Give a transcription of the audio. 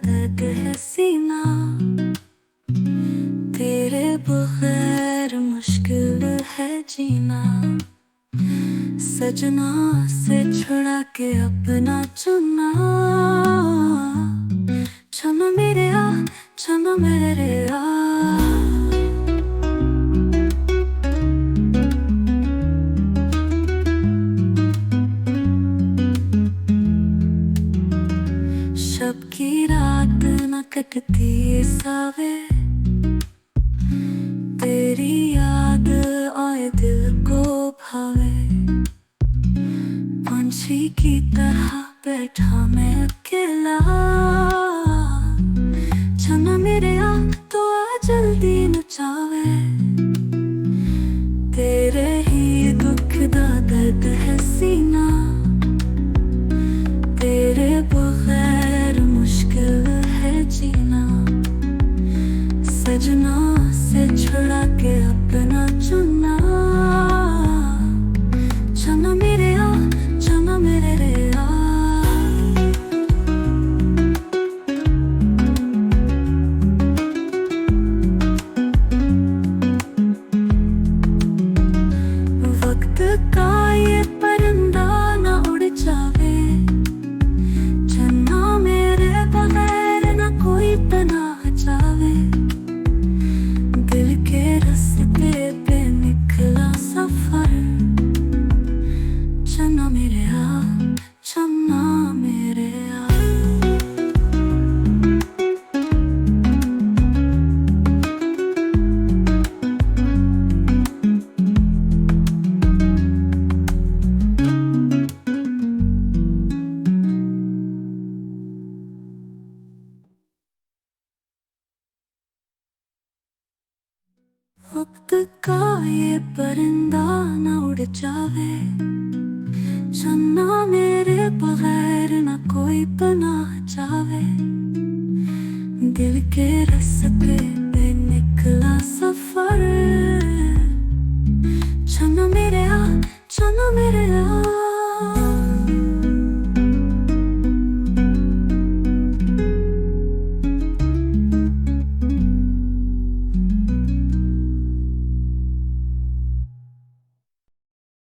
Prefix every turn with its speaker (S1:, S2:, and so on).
S1: दर्द है सीना, तेरे बगैर मुश्किल है जीना। सजना से छुड़ा के अपना चुना, चुना मेरे आ, चुना मेरे आ। शब की रात न कटती सावे, तेरी याद आए दिल को भावे। पंछी की तरह बैठा मैं अकेला, चना मेरे आ तो आ जल्दी नचावे। तेरे ही दुख दा दर्द है सीना, तेरे बगैर मुश्किल है जीना। सजना से छुड़ा के अपना चुना, चना मेरे आ, चना मेरे आ। वक्त का ये परिंदा ना उड़ जावे, चन्ना मेरे बगैर ना कोई पनाह जावे। दिल के रास्ते पे निकला सफर, चन्ना मेरे आ, चन्ना मेरे आ। वक्त का ये परिंदा न उड़ जावे, चन्ना मेरे बगैर न कोई पनाह जावे। दिल के रास्ते